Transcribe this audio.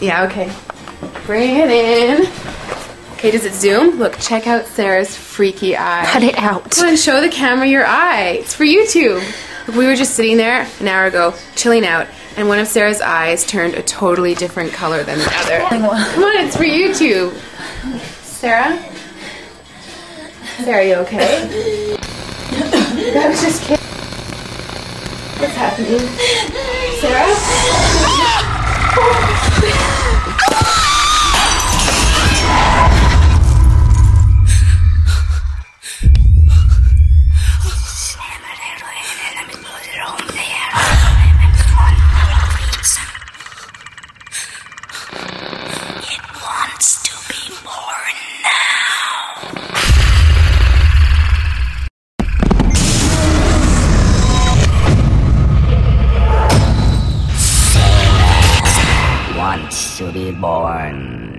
Yeah, okay. Bring it in. Okay, does it zoom? Look, check out Sarah's freaky eye. Cut it out. Come on, show the camera your eye. It's for YouTube. Look, we were just sitting there an hour ago, chilling out, and one of Sarah's eyes turned a totally different color than the other. Come on, it's for YouTube. Sarah? Sarah, are you okay? I was just kidding. What's happening? Sarah? It wants to be born now. Wants to be born.